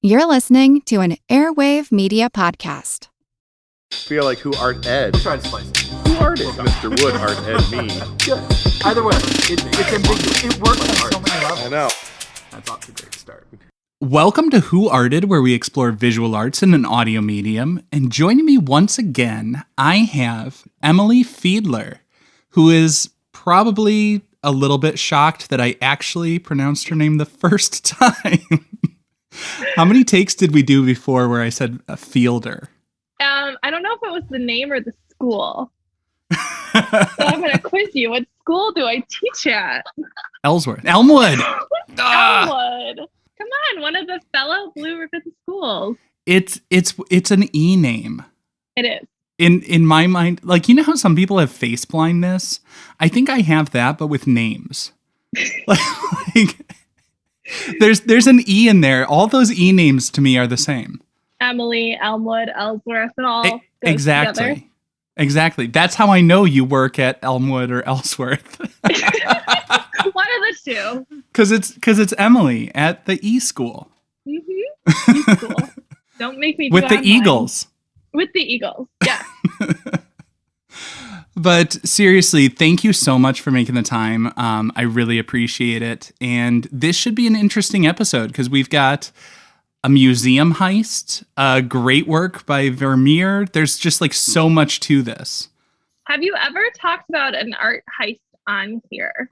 You're listening to an Airwave Media Podcast. Feel like who art Ed? We'll try to spice it. Who art Ed? Mr. Wood art Ed me. Good. Either way, it's ambiguous. It works on so many levels. I know. That's off to a great start. Welcome to Who Arted, where we explore visual arts in an audio medium. And joining me once again, I have Emily Fiedler, who is probably a little bit shocked that I actually pronounced her name the first time. How many takes did we do before where I said Fielder? I don't know if it was the name or the school. So I'm going to quiz you. What school do I teach at? Elmwood. Elmwood. Come on, one of the fellow Blue Ribbon schools. It's an E name. It is. In my mind, like, you know how some people have face blindness? I think I have that, but with names. like there's an E in there. All those E names to me are the same. Emily, Elmwood, Ellsworth, and all. Exactly. Together. Exactly. That's how I know you work at Elmwood or Ellsworth. One of the two. Because it's Emily at the E school. Mm-hmm. E school. Don't make me do with the online. Eagles. With the Eagles, yeah. But seriously, thank you so much for making the time. I really appreciate it. And this should be an interesting episode because we've got a museum heist, great work by Vermeer. There's just like so much to this. Have you ever talked about an art heist on here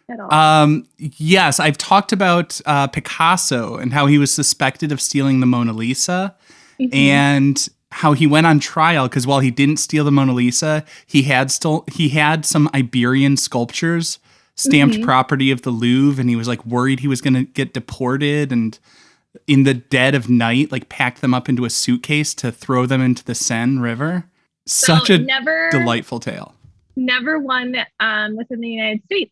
at all? Yes, I've talked about Picasso and how he was suspected of stealing the Mona Lisa. Mm-hmm. And how he went on trial because while he didn't steal the Mona Lisa, he had some Iberian sculptures stamped property of the Louvre, and he was like worried he was going to get deported, and in the dead of night, like packed them up into a suitcase to throw them into the Seine River. Such a delightful tale. Never won within the United States.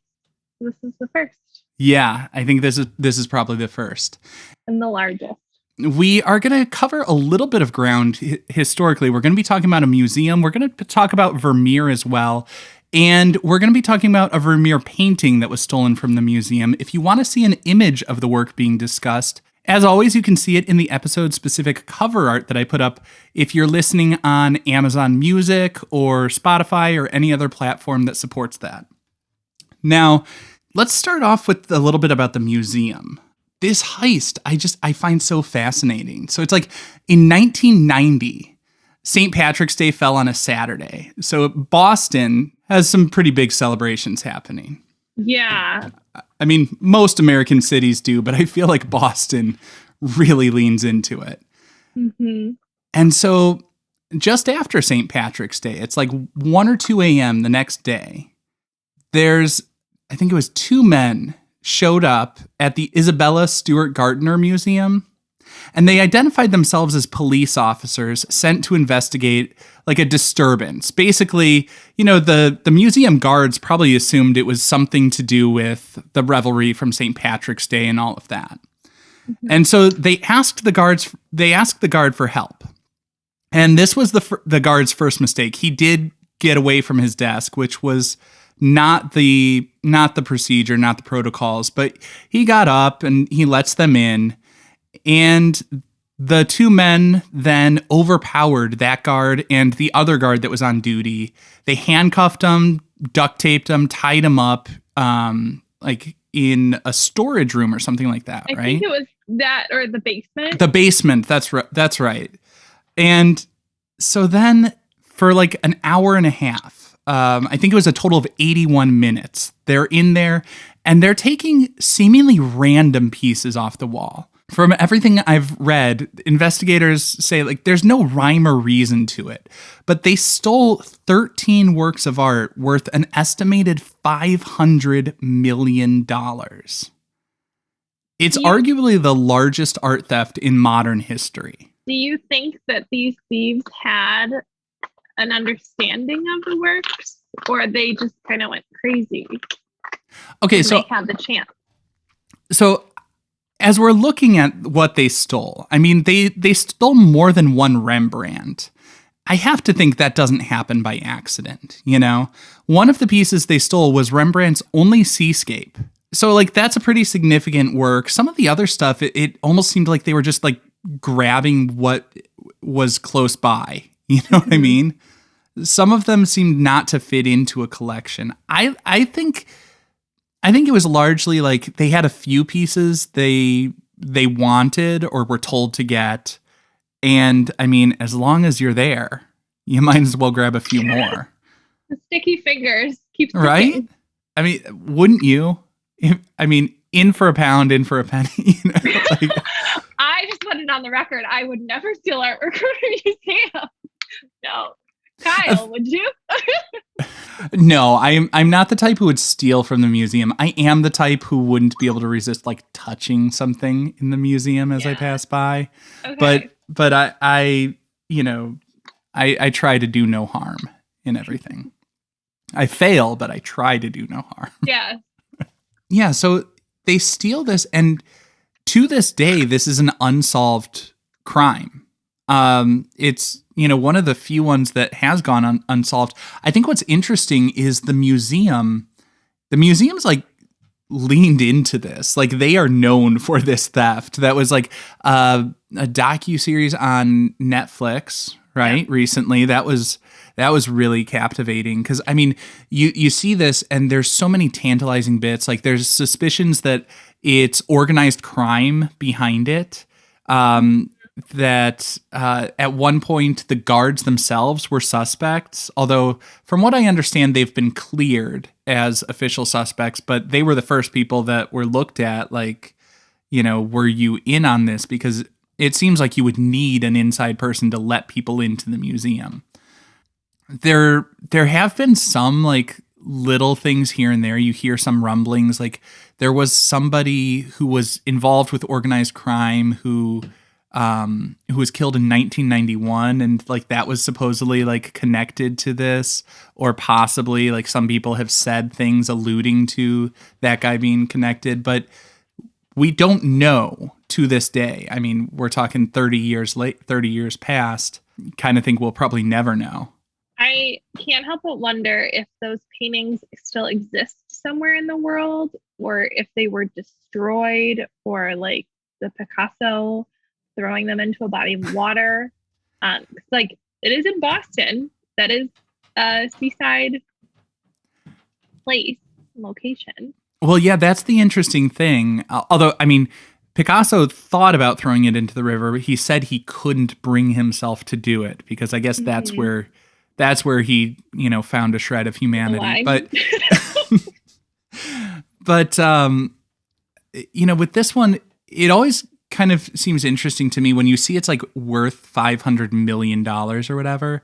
This is the first. Yeah, I think this is probably the first. And the largest. We are going to cover a little bit of ground historically. We're going to be talking about a museum. We're going to talk about Vermeer as well. And we're going to be talking about a Vermeer painting that was stolen from the museum. If you want to see an image of the work being discussed, as always, you can see it in the episode-specific cover art that I put up if you're listening on Amazon Music or Spotify or any other platform that supports that. Now, let's start off with a little bit about the museum. This heist, I find so fascinating. So it's like in 1990, St. Patrick's Day fell on a Saturday. So Boston has some pretty big celebrations happening. Yeah. I mean, most American cities do, but I feel like Boston really leans into it. Mm-hmm. And so just after St. Patrick's Day, it's like 1 or 2 a.m. the next day, I think it was 2 men showed up at the Isabella Stewart Gardner Museum, and they identified themselves as police officers sent to investigate like a disturbance. Basically, you know, the museum guards probably assumed it was something to do with the revelry from St. Patrick's Day and all of that. Mm-hmm. And so they asked the guard for help. And this was the guard's first mistake. He did get away from his desk, which was not the procedure, not the protocols, but he got up and he lets them in, and the 2 men then overpowered that guard and the other guard that was on duty. They handcuffed him, duct taped him, tied him up, like in a storage room or something like that, right? I think it was that or the basement. The basement, that's right. And so then for like an hour and a half, I think it was a total of 81 minutes. They're in there and they're taking seemingly random pieces off the wall. From everything I've read, investigators say like there's no rhyme or reason to it, but they stole 13 works of art worth an estimated $500 million. It's arguably the largest art theft in modern history. Do you think that these thieves had an understanding of the works, or they just kind of went crazy? Okay, so they had the chance. So as we're looking at what they stole, I mean, they stole more than one Rembrandt. I have to think that doesn't happen by accident, you know? One of the pieces they stole was Rembrandt's only seascape. So, like, that's a pretty significant work. Some of the other stuff, it almost seemed like they were just, like, grabbing what was close by. You know what I mean? Some of them seemed not to fit into a collection. I think it was largely like they had a few pieces they wanted or were told to get. And I mean, as long as you're there, you might as well grab a few more. The sticky fingers keep sticking. Right? I mean, wouldn't you? In for a pound, in for a penny. You know, like, I just put it on the record. I would never steal artwork from a museum. No. Kyle, would you? No, I'm not the type who would steal from the museum. I am the type who wouldn't be able to resist like touching something in the museum as I pass by. Okay. But I try to do no harm in everything. I fail, but I try to do no harm. Yeah. Yeah, so they steal this, and to this day, this is an unsolved crime. It's, one of the few ones that has gone unsolved. I think what's interesting is the museum's like leaned into this. Like they are known for this theft. That was like a docuseries on Netflix, right? Yeah. Recently. That was really captivating because I mean, you see this and there's so many tantalizing bits. Like there's suspicions that it's organized crime behind it. That at one point the guards themselves were suspects, although from what I understand, they've been cleared as official suspects, but they were the first people that were looked at like, were you in on this? Because it seems like you would need an inside person to let people into the museum. There have been some like little things here and there. You hear some rumblings. Like there was somebody who was involved with organized crime who was killed in 1991, and like that was supposedly like connected to this, or possibly like some people have said things alluding to that guy being connected, but we don't know to this day. I mean, we're talking 30 years past. Kind of think we'll probably never know. I can't help but wonder if those paintings still exist somewhere in the world, or if they were destroyed, or like the Picasso throwing them into a body of water. Like it is in Boston. That is a seaside location. Well, yeah, that's the interesting thing. Although, I mean, Picasso thought about throwing it into the river, but he said he couldn't bring himself to do it because I guess that's where he, found a shred of humanity. But, with this one, it always kind of seems interesting to me when you see it's like worth $500 million or whatever.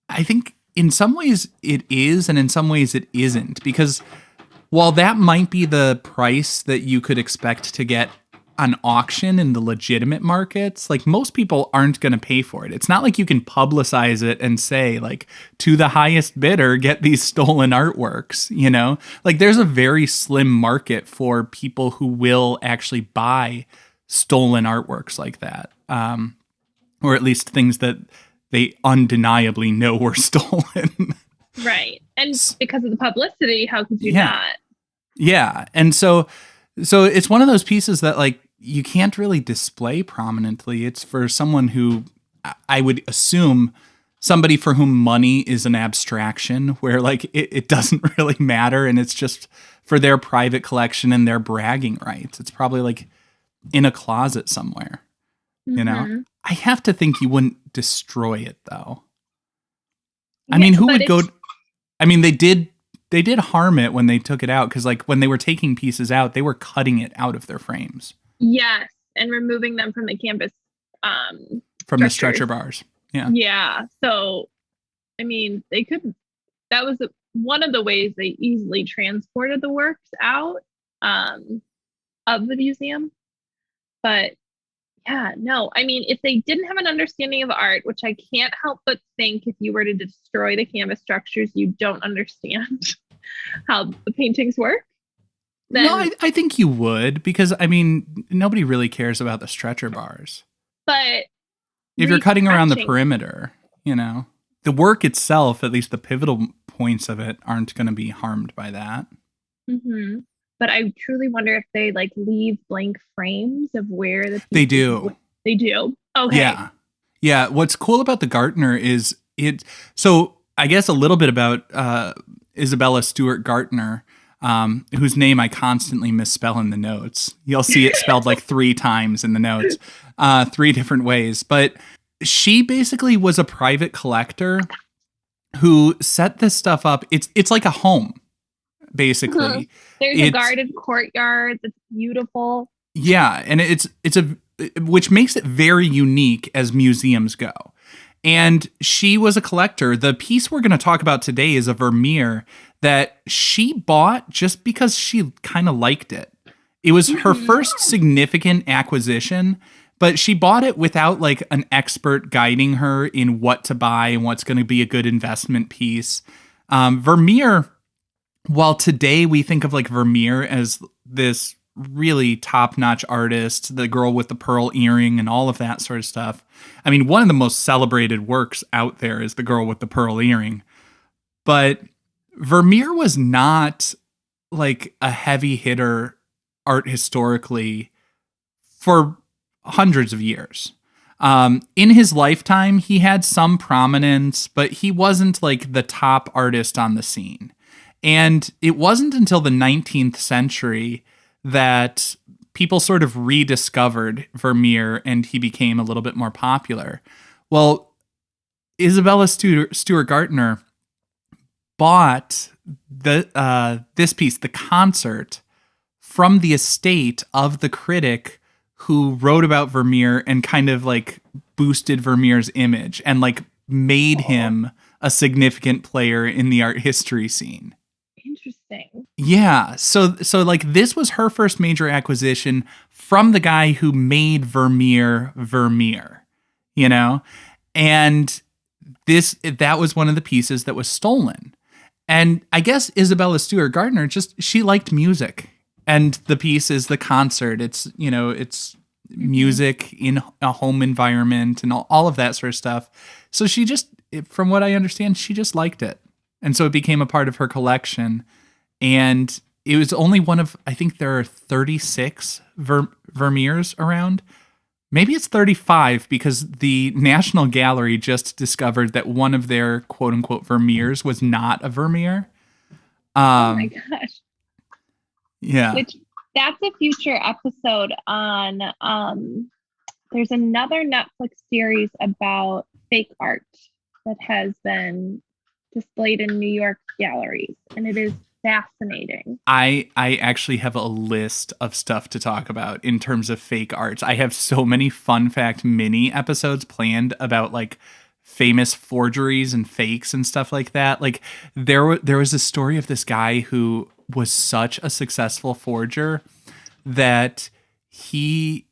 I think in some ways it is, and in some ways it isn't, because while that might be the price that you could expect to get on auction in the legitimate markets, like most people aren't going to pay for it. It's not like you can publicize it and say like to the highest bidder, get these stolen artworks, like there's a very slim market for people who will actually buy stolen artworks like that. Or at least things that they undeniably know were stolen. Right. And because of the publicity, how could you not? Yeah. And so it's one of those pieces that like you can't really display prominently. It's for someone who I would assume somebody for whom money is an abstraction, where like it doesn't really matter. And it's just for their private collection and their bragging rights. It's probably like in a closet somewhere, I have to think you wouldn't destroy it though. I mean, who would go? I mean, they did harm it when they took it out, because like when they were taking pieces out, they were cutting it out of their frames. Yes, and removing them from the canvas. From the stretcher bars. Yeah. Yeah. So, I mean, they could. That was one of the ways they easily transported the works out of the museum. But yeah, no. I mean, if they didn't have an understanding of art, which I can't help but think, if you were to destroy the canvas structures, you don't understand how the paintings work. Then, no, I think you would, because I mean, nobody really cares about the stretcher bars. But if you're cutting around the perimeter, the work itself, at least the pivotal points of it, aren't going to be harmed by that. Mm-hmm. but I truly wonder if they like leave blank frames of where the They pieces do. They do. Okay. Yeah. Yeah. What's cool about the Gardner is so I guess a little bit about Isabella Stewart Gardner, whose name I constantly misspell in the notes. You'll see it spelled like 3 times in the notes, 3 different ways. But she basically was a private collector who set this stuff up. It's like a home, basically. There's a guarded courtyard that's beautiful. Yeah, and which makes it very unique as museums go. And she was a collector. The piece we're going to talk about today is a Vermeer that she bought just because she kind of liked it. It was her first significant acquisition, but she bought it without like an expert guiding her in what to buy and what's going to be a good investment piece. Vermeer, while today we think of like Vermeer as this really top-notch artist, the girl with the pearl earring and all of that sort of stuff. I mean, one of the most celebrated works out there is the girl with the pearl earring. But Vermeer was not like a heavy hitter art historically for hundreds of years. In his lifetime, he had some prominence, but he wasn't like the top artist on the scene. And it wasn't until the 19th century that people sort of rediscovered Vermeer and he became a little bit more popular. Well, Isabella Stewart Gardner bought this piece, the concert, from the estate of the critic who wrote about Vermeer and kind of like boosted Vermeer's image and like made him a significant player in the art history scene. Interesting. Yeah. So like this was her first major acquisition from the guy who made Vermeer, you know? And that was one of the pieces that was stolen. And I guess Isabella Stewart Gardner she liked music. And the piece is the concert. It's music in a home environment and all of that sort of stuff. So she from what I understand, she just liked it. And so it became a part of her collection. And it was only one of, I think there are 36 Vermeers around. Maybe it's 35 because the National Gallery just discovered that one of their quote unquote Vermeers was not a Vermeer. Oh my gosh. Yeah. That's a future episode on, there's another Netflix series about fake art that has been displayed in New York galleries, and it is fascinating. I actually have a list of stuff to talk about in terms of fake arts. I have so many fun fact mini episodes planned about like famous forgeries and fakes and stuff like that. Like there was a story of this guy who was such a successful forger that he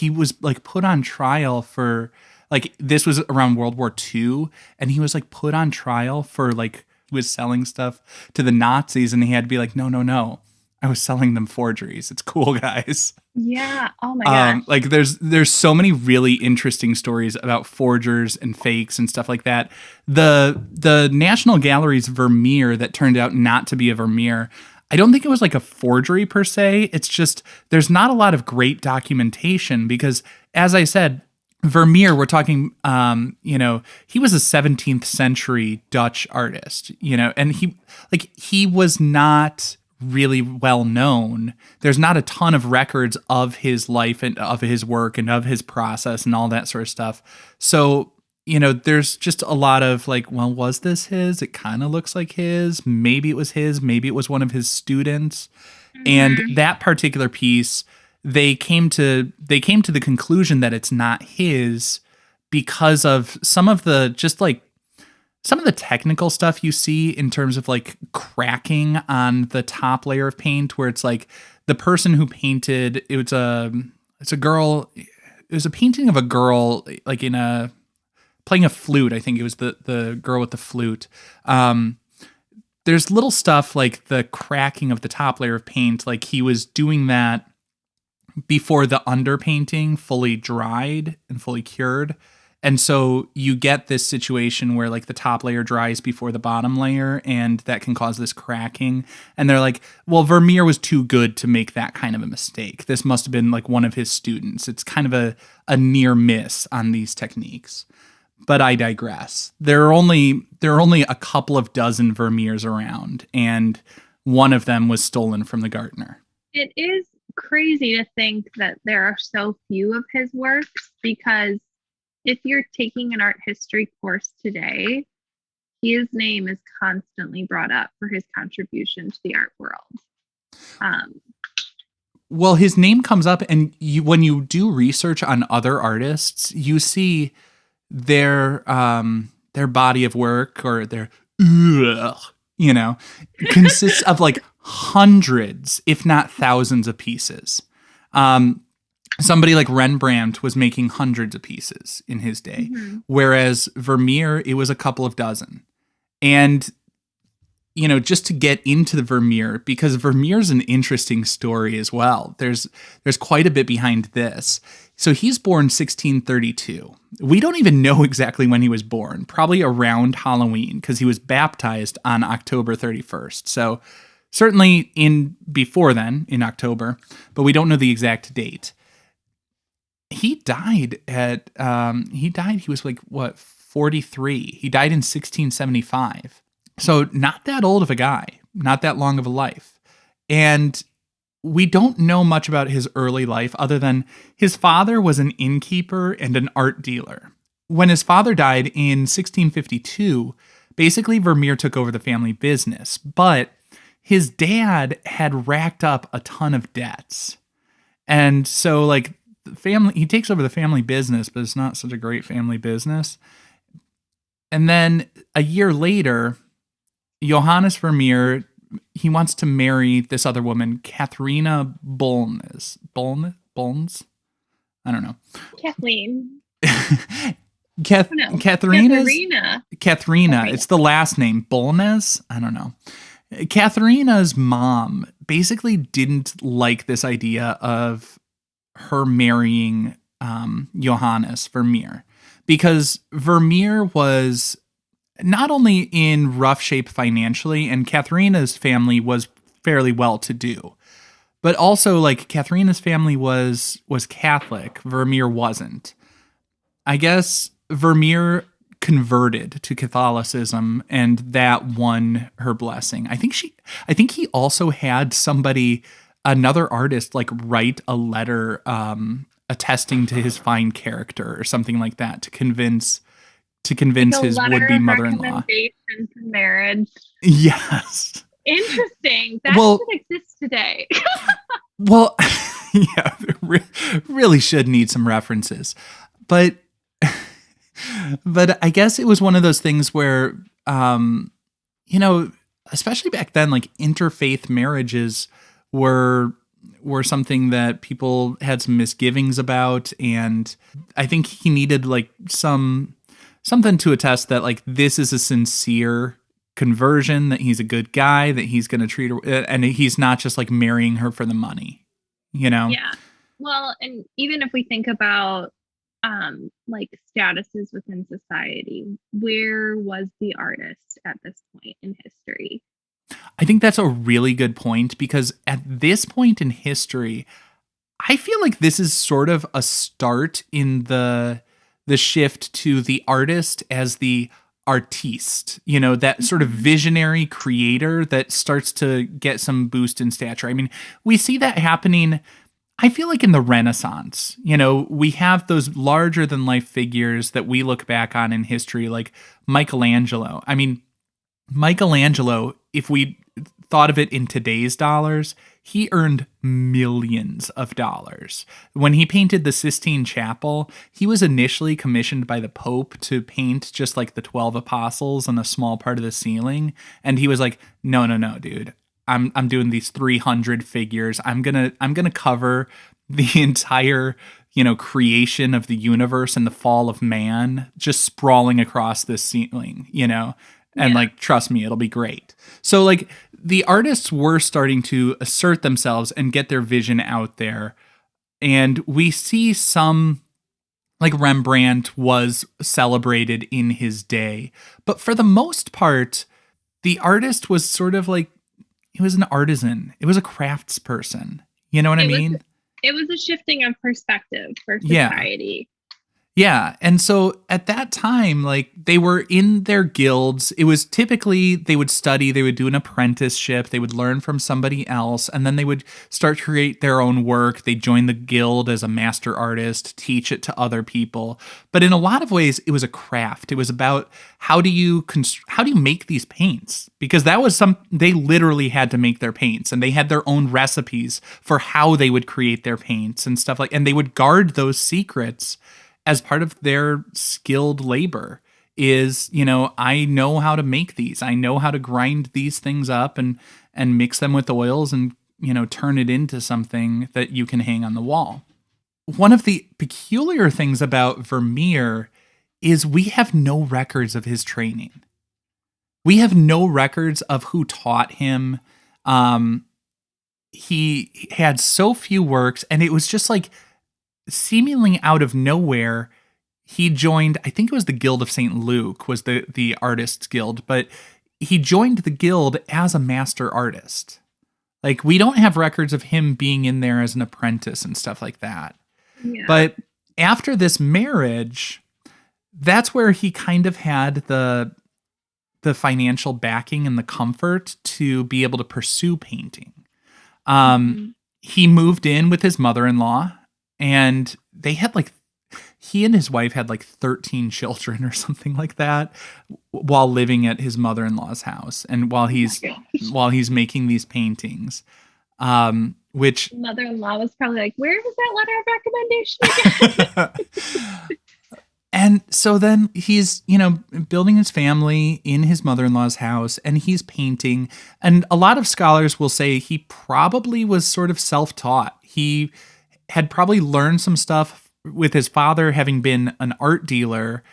was like put on trial for like, this was around World War II, and he was like put on trial for like was selling stuff to the Nazis, and he had to be like, no, I was selling them forgeries. It's cool, guys. Yeah. Oh my gosh. Like there's so many really interesting stories about forgers and fakes and stuff like that. The National Gallery's Vermeer that turned out not to be a Vermeer, I don't think it was like a forgery per se. It's just there's not a lot of great documentation because, as I said, Vermeer, we're talking, he was a 17th century Dutch artist, and he was not really well known. There's not a ton of records of his life and of his work and of his process and all that sort of stuff. So, there's just a lot of like, well, was this his? It kind of looks like his. Maybe it was his. Maybe it was one of his students. Mm-hmm. And that particular piece, they came to the conclusion that it's not his because of some of the technical stuff you see in terms of like cracking on the top layer of paint, where it's like the person who painted it's a painting of a girl like playing a flute. I think it was the girl with the flute. There's little stuff like the cracking of the top layer of paint, like he was doing that before the underpainting fully dried and fully cured. And so you get this situation where like the top layer dries before the bottom layer, and that can cause this cracking. And they're like, well, Vermeer was too good to make that kind of a mistake. This must have been like one of his students. It's kind of a near miss on these techniques. But I digress. There are only a couple of dozen Vermeers around, and one of them was stolen from the Gardner. It is crazy to think that there are so few of his works, because if you're taking an art history course today, his name is constantly brought up for his contribution to the art world. Well, his name comes up, and when you do research on other artists, you see their body of work, or their consists of like hundreds, if not thousands of pieces. Somebody like Rembrandt was making hundreds of pieces in his day, whereas Vermeer, it was a couple of dozen. And, just to get into the Vermeer, because Vermeer's an interesting story as well. There's quite a bit behind this. So he's born 1632. We don't even know exactly when he was born, probably around Halloween, because he was baptized on October 31st. So certainly before then, in October, but we don't know the exact date. He died he was like, 43. He died in 1675. So not that old of a guy, not that long of a life. And we don't know much about his early life other than his father was an innkeeper and an art dealer. When his father died in 1652, basically Vermeer took over the family business, but his dad had racked up a ton of debts. And so like he takes over the family business, but it's not such a great family business. And then a year later, Johannes Vermeer, he wants to marry this other woman, Katharina Bolnes. I don't know. Kathleen. Katharina. It's the last name. Bolnes? I don't know. Katharina's mom basically didn't like this idea of her marrying Johannes Vermeer, because Vermeer was not only in rough shape financially, and Katharina's family was fairly well-to-do, but also like Katharina's family was Catholic. Vermeer wasn't. I guess Vermeer converted to Catholicism, and that won her blessing. I think he also had another artist, like write a letter attesting to his fine character or something like that to convince his would-be mother-in-law. Recommendation for marriage. Yes. Interesting. That should exist today. Well, yeah, really should need some references. But I guess it was one of those things where, especially back then, like interfaith marriages were something that people had some misgivings about. And I think he needed like something to attest that like this is a sincere conversion, that he's a good guy, that he's going to treat her, and he's not just like marrying her for the money, Yeah. Well, and even if we think about like statuses within society, where was the artist at this point in history? I think that's a really good point, because at this point in history, I feel like this is sort of a start in the shift to the artist as the artiste, that sort of visionary creator that starts to get some boost in stature. I mean, we see that happening, I feel like in the Renaissance. We have those larger than life figures that we look back on in history, like Michelangelo. I mean, Michelangelo, if we thought of it in today's dollars, he earned millions of dollars. When he painted the Sistine Chapel, he was initially commissioned by the Pope to paint just like the 12 apostles on a small part of the ceiling. And he was like, no, dude, I'm doing these 300 figures. I'm gonna cover the entire, creation of the universe and the fall of man just sprawling across this ceiling, and like, trust me, it'll be great. So like the artists were starting to assert themselves and get their vision out there. And we see some like Rembrandt was celebrated in his day. But for the most part, the artist was sort of like, he was an artisan. It was a craftsperson. You know what I mean? It was a shifting of perspective for Yeah. society. Yeah. And so at that time, like they were in their guilds. It was typically they would study, they would do an apprenticeship, they would learn from somebody else, and then they would start to create their own work. They'd join the guild as a master artist, teach it to other people. But in a lot of ways, it was a craft. It was about how do you make these paints? Because that was they literally had to make their paints, and they had their own recipes for how they would create their paints and stuff and they would guard those secrets as part of their skilled labor. Is, I know how to make these. I know how to grind these things up and mix them with oils and, turn it into something that you can hang on the wall. One of the peculiar things about Vermeer is we have no records of his training. We have no records of who taught him. He had so few works, and it was just like, seemingly out of nowhere, he joined, I think it was the Guild of St. Luke was the artists guild, but he joined the guild as a master artist. Like, we don't have records of him being in there as an apprentice and stuff like that. Yeah. But after this marriage, that's where he kind of had the financial backing and the comfort to be able to pursue painting. He moved in with his mother-in-law, and they had he and his wife had 13 children or something like that while living at his mother-in-law's house. And while he's making these paintings, which mother-in-law was probably like, where was that letter of recommendation again? And so then he's, building his family in his mother-in-law's house, and he's painting. And a lot of scholars will say he probably was sort of self-taught. He had probably learned some stuff with his father having been an art dealer.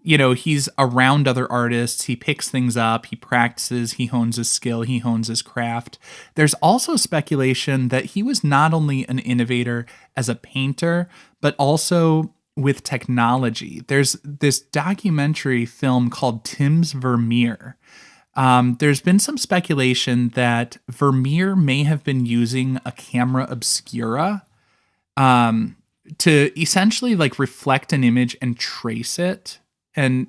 He's around other artists. He picks things up. He practices. He hones his skill. He hones his craft. There's also speculation that he was not only an innovator as a painter, but also with technology. There's this documentary film called Tim's Vermeer. There's been some speculation that Vermeer may have been using a camera obscura to essentially reflect an image and trace it and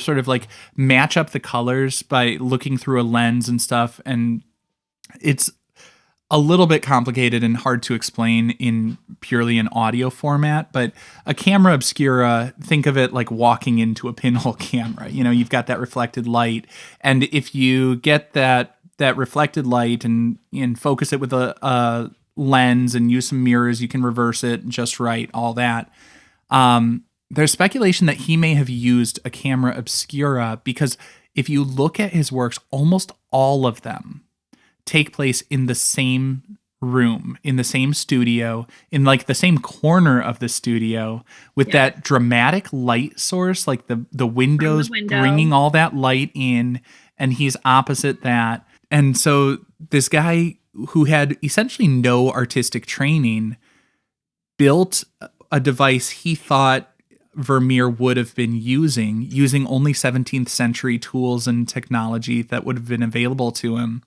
sort of match up the colors by looking through a lens and stuff. And it's a little bit complicated and hard to explain in purely an audio format, but a camera obscura, think of it like walking into a pinhole camera. You've got that reflected light, and if you get that reflected light and focus it with a lens and use some mirrors, you can reverse it just right, all that. There's speculation that he may have used a camera obscura because if you look at his works, almost all of them take place in the same room, in the same studio, in the same corner of the studio, with that dramatic light source, the windows bringing all that light in, and he's opposite that. And so this guy who had essentially no artistic training built a device he thought Vermeer would have been using only 17th century tools and technology that would have been available to him.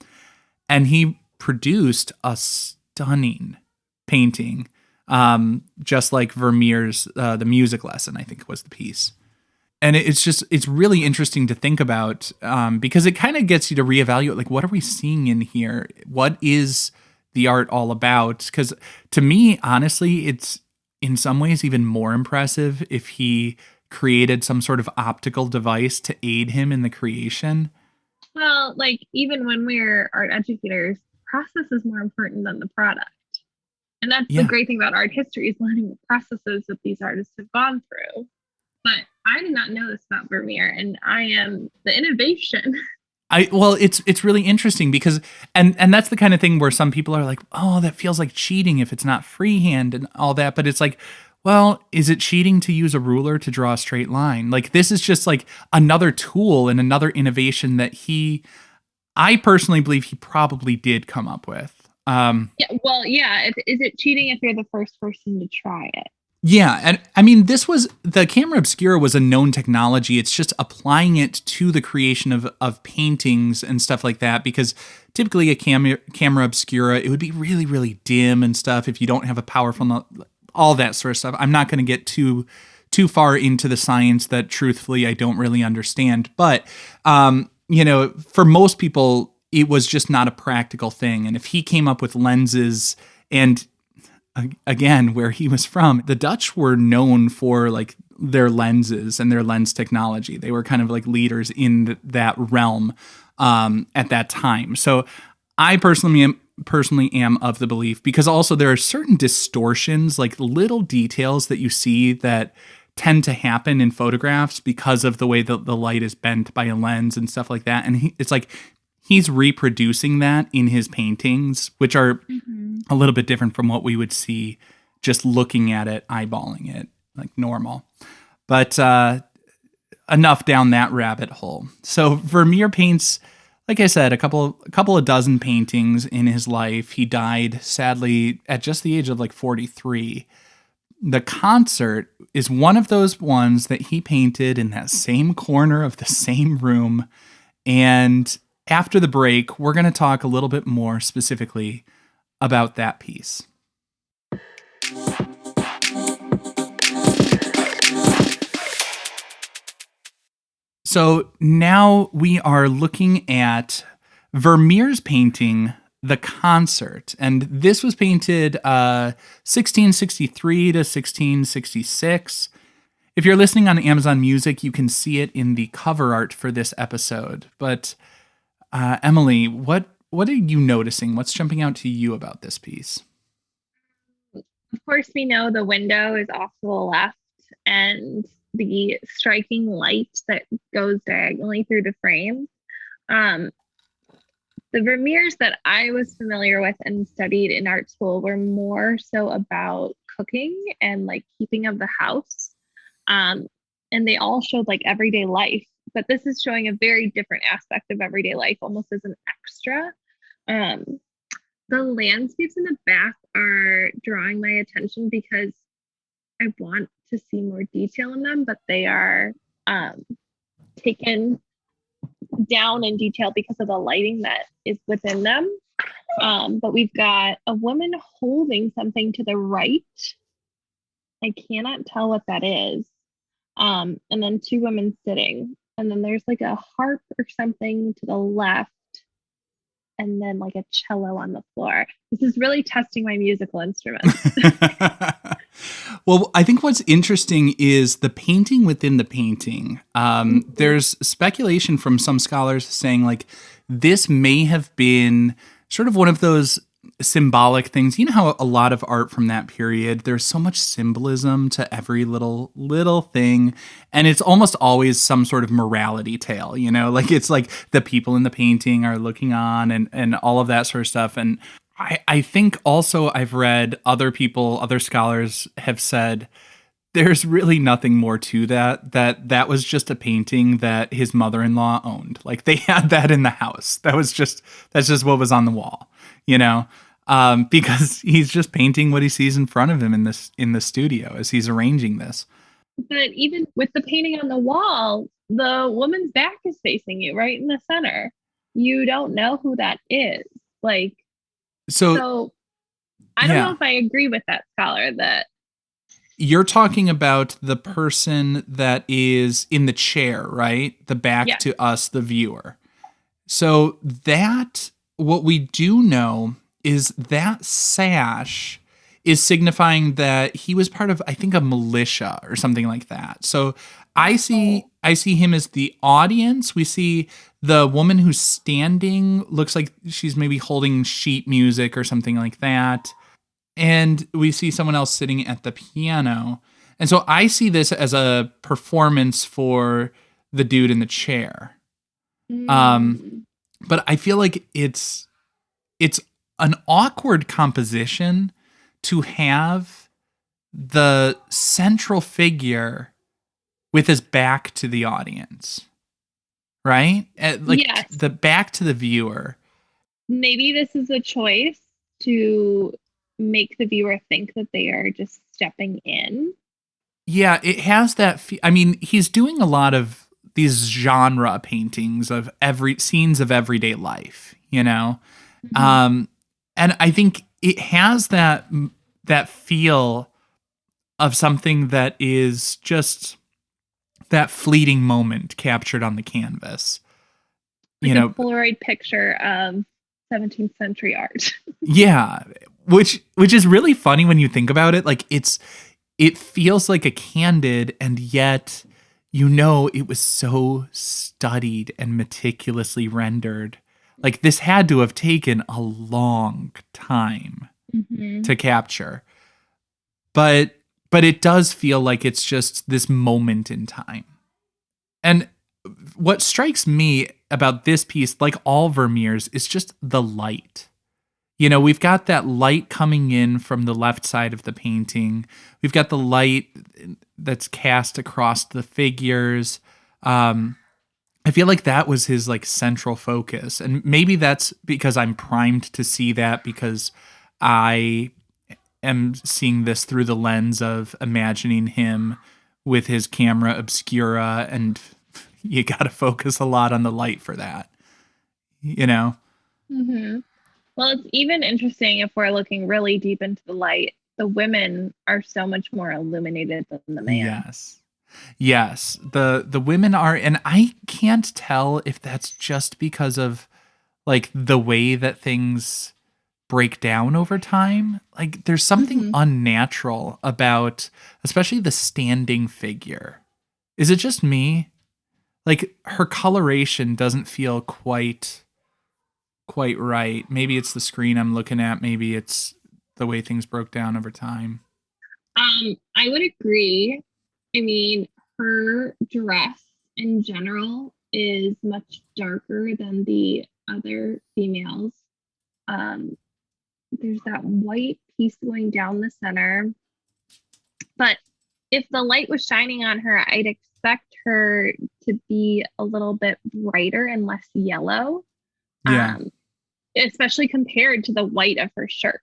And he produced a stunning painting, just like Vermeer's The Music Lesson, I think was the piece. And it's really interesting to think about because it kind of gets you to reevaluate, what are we seeing in here? What is the art all about? Because to me, honestly, it's in some ways even more impressive if he created some sort of optical device to aid him in the creation. Well, even when we're art educators, process is more important than the product. And that's the great thing about art history, is learning the processes that these artists have gone through. But I did not know this about Vermeer, and I am the innovation. It's really interesting because and that's the kind of thing where some people are like, oh, that feels like cheating if it's not freehand and all that. But it's like, well, is it cheating to use a ruler to draw a straight line? This is just another tool and another innovation that I personally believe he probably did come up with. Is it cheating if you're the first person to try it? Yeah, and I mean, the camera obscura was a known technology. It's just applying it to the creation of paintings and stuff like that, because typically a camera obscura, it would be really, really dim and stuff if you don't have a powerful, all that sort of stuff. I'm not going to get too far into the science that truthfully I don't really understand, but for most people, it was just not a practical thing. And if he came up with lenses, and again, where he was from, the Dutch were known for like their lenses and their lens technology. They were kind of like leaders in that realm at that time. So I personally am of the belief, because also there are certain distortions, like little details that you see that tend to happen in photographs because of the way that the light is bent by a lens and stuff like that. And it's like he's reproducing that in his paintings, which are a little bit different from what we would see just looking at it, eyeballing it like normal. But enough down that rabbit hole. So Vermeer paints, like I said, a couple of dozen paintings in his life. He died sadly at just the age of like 43. The Concert is one of those ones that he painted in that same corner of the same room. And after the break, we're going to talk a little bit more specifically about that piece. So now we are looking at Vermeer's painting, The Concert. And this was painted 1663 to 1666. If you're listening on Amazon Music, you can see it in the cover art for this episode. But Emily, what are you noticing? What's jumping out to you about this piece? Of course, we know the window is off to the left, and the striking light that goes diagonally through the frame. The Vermeers that I was familiar with and studied in art school were more so about cooking and like keeping of the house. And they all showed like everyday life. But this is showing a very different aspect of everyday life, almost as an extra. The landscapes in the back are drawing my attention because I want to see more detail in them, but they are taken down in detail because of the lighting that is within them. But we've got a woman holding something to the right. I cannot tell what that is. And then two women sitting. And then there's like a harp or something to the left. And then like a cello on the floor. This is really testing my musical instruments. Well, I think what's interesting is the painting within the painting. There's speculation from some scholars saying like this may have been sort of one of those symbolic things. You know how a lot of art from that period, there's so much symbolism to every little thing, and it's almost always some sort of morality tale, like it's like the people in the painting are looking on and all of that sort of stuff. And I think also I've read other scholars have said there's really nothing more to that was just a painting that his mother-in-law owned. Like they had that in the house. That's just what was on the wall, because he's just painting what he sees in front of him in the studio as he's arranging this. But even with the painting on the wall, the woman's back is facing you right in the center. You don't know who that is. Like, so I don't know if I agree with that scholar that you're talking about the person that is in the chair, right? The back to us, the viewer. So that, what we do know is that sash is signifying that he was part of, I think, a militia or something like that. So I see him as the audience. We see the woman who's standing, looks like she's maybe holding sheet music or something like that. And we see someone else sitting at the piano. And so I see this as a performance for the dude in the chair. But I feel like it's an awkward composition to have the central figure with his back to the audience, right? The back to the viewer. Maybe this is a choice to make the viewer think that they are just stepping in. Yeah, it has that. I mean, he's doing a lot of these genre paintings of scenes of everyday life, you know? Mm-hmm. And I think it has that feel of something that is just that fleeting moment captured on the canvas. Like a Polaroid picture of 17th century art. Yeah, which is really funny when you think about it. Like it feels like a candid, and yet it was so studied and meticulously rendered. Like this had to have taken a long time to capture. But it does feel like it's just this moment in time. And what strikes me about this piece, like all Vermeer's, is just the light. We've got that light coming in from the left side of the painting. We've got the light that's cast across the figures. I feel like that was his like central focus. And maybe that's because I'm primed to see that, because I am seeing this through the lens of imagining him with his camera obscura, and you got to focus a lot on the light for that, Mm-hmm. Well, it's even interesting if we're looking really deep into the light. The women are so much more illuminated than the man. Yes. The women are, and I can't tell if that's just because of like the way that things break down over time. Like there's something unnatural about, especially the standing figure. Is it just me? Like her coloration doesn't feel quite right. Maybe it's the screen I'm looking at. Maybe it's the way things broke down over time. I would agree. I mean, her dress in general is much darker than the other females. There's that white piece going down the center. But if the light was shining on her, I'd expect her to be a little bit brighter and less yellow. Yeah. Especially compared to the white of her shirt.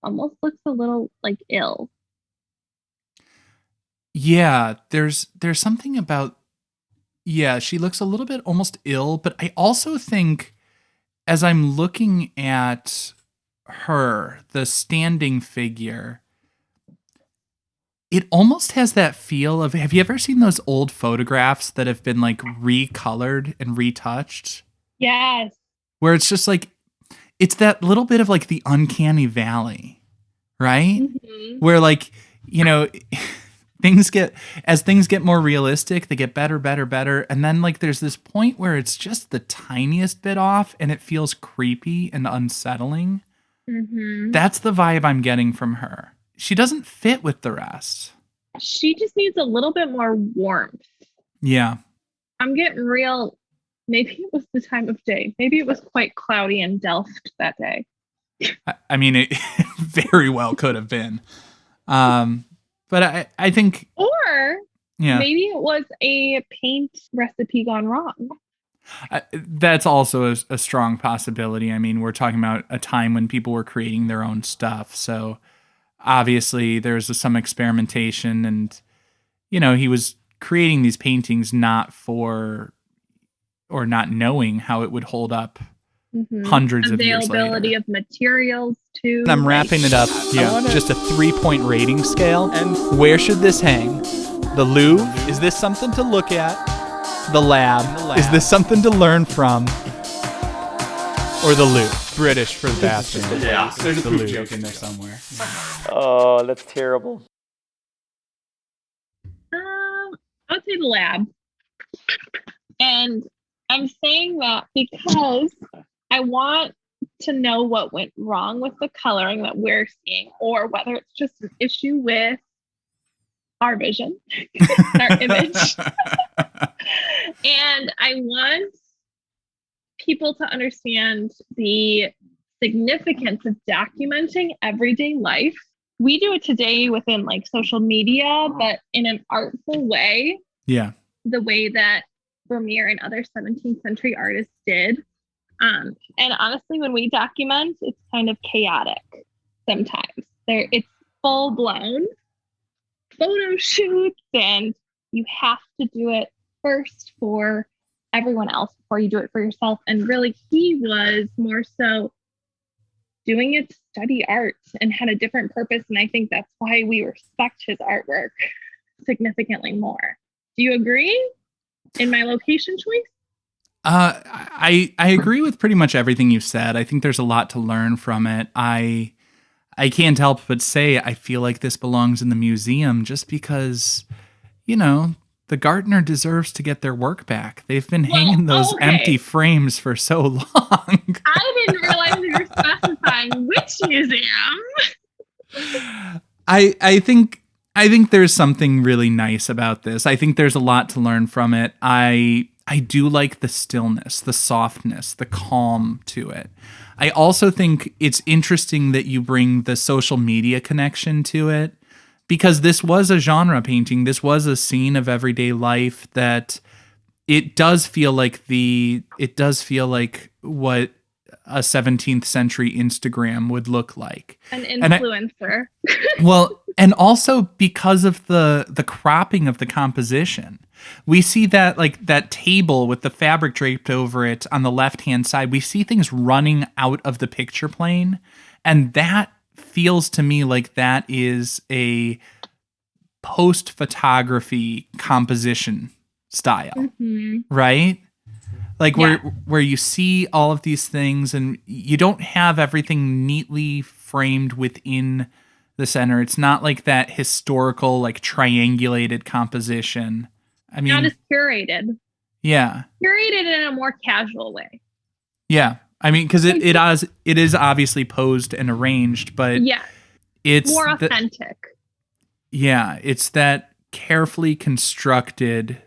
Almost looks a little like ill. Yeah, there's something about, she looks a little bit almost ill, but I also think as I'm looking at her, the standing figure, it almost has that feel of, have you ever seen those old photographs that have been like recolored and retouched? Yes. Where it's just like, it's that little bit of like the uncanny valley, right? Mm-hmm. Where like, things get more realistic, they get better. And then like there's this point where it's just the tiniest bit off and it feels creepy and unsettling. Mm-hmm. That's the vibe I'm getting from her. She doesn't fit with the rest. She just needs a little bit more warmth. Yeah. I'm getting real. Maybe it was the time of day. Maybe it was quite cloudy in Delft that day. I mean, it very well could have been. But I think... Or maybe it was a paint recipe gone wrong. That's also a strong possibility. I mean, we're talking about a time when people were creating their own stuff. So obviously there's some experimentation, and, he was creating these paintings not knowing how it would hold up hundreds of years later. Availability of materials too. I'm wrapping it up. Just a 3-point rating scale. And where should this hang? The Louvre? Is this something to look at? The lab? Is this something to learn from? Or the Louvre? British for bathroom. Yeah, there's a poop joke in there somewhere. Oh, that's terrible. I would say the lab. And I'm saying that because I want to know what went wrong with the coloring that we're seeing, or whether it's just an issue with our vision, our image. And I want people to understand the significance of documenting everyday life. We do it today within like social media, but in an artful way. Yeah. The way that Vermeer and other 17th century artists did. And honestly, when we document, it's kind of chaotic sometimes. It's full-blown photo shoots, and you have to do it first for everyone else before you do it for yourself. And really, he was more so doing it to study art and had a different purpose. And I think that's why we respect his artwork significantly more. Do you agree in my location choice? I agree with pretty much everything you said. I think there's a lot to learn from it. I can't help but say I feel like this belongs in the museum just because, you know, the Gardner deserves to get their work back. They've been hanging those empty frames for so long. I didn't realize you were specifying which museum. I think there's something really nice about this. I think there's a lot to learn from it. I do like the stillness, the softness, the calm to it. I also think it's interesting that you bring the social media connection to it, because this was a genre painting. This was a scene of everyday life that it does feel like what a 17th century Instagram would look like. An influencer. And also because of the cropping of the composition. We see that, like, that table with the fabric draped over it on the left-hand side. We see things running out of the picture plane, and that feels to me like that is a post-photography composition style, right? Like where you see all of these things and you don't have everything neatly framed within the center. It's not like that historical, like, triangulated composition. I mean, not as curated. Yeah. Curated in a more casual way. Yeah. I mean, because it is obviously posed and arranged, but it's more authentic. It's that carefully constructed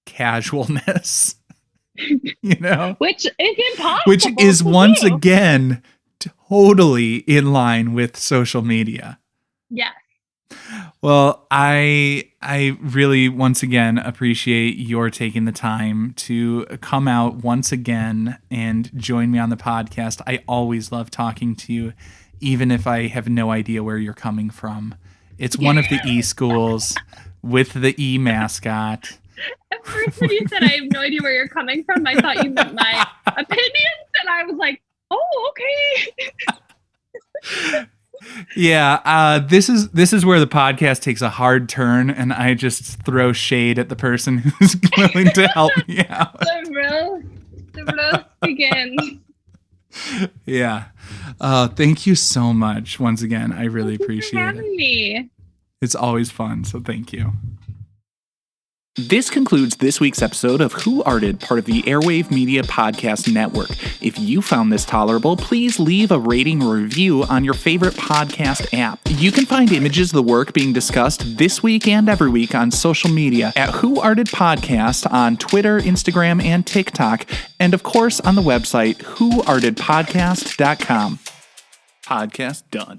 casualness, you know, which is impossible. Which is once again totally in line with social media. Yes. Well, I really, once again, appreciate your taking the time to come out once again and join me on the podcast. I always love talking to you, even if I have no idea where you're coming from. It's one of the E schools with the E mascot. At first, when you said I have no idea where you're coming from, I thought you meant my opinions, and I was like, oh, okay. Yeah, this is where the podcast takes a hard turn, and I just throw shade at the person who's willing to help me out. The roast begins. Yeah. Thank you so much once again. I really appreciate it. Thank you for having me. It's always fun, so thank you. This concludes this week's episode of Who Arted, part of the Airwave Media Podcast Network. If you found this tolerable, please leave a rating or review on your favorite podcast app. You can find images of the work being discussed this week and every week on social media at Who Arted Podcast on Twitter, Instagram, and TikTok, and of course on the website whoartedpodcast.com. Podcast done.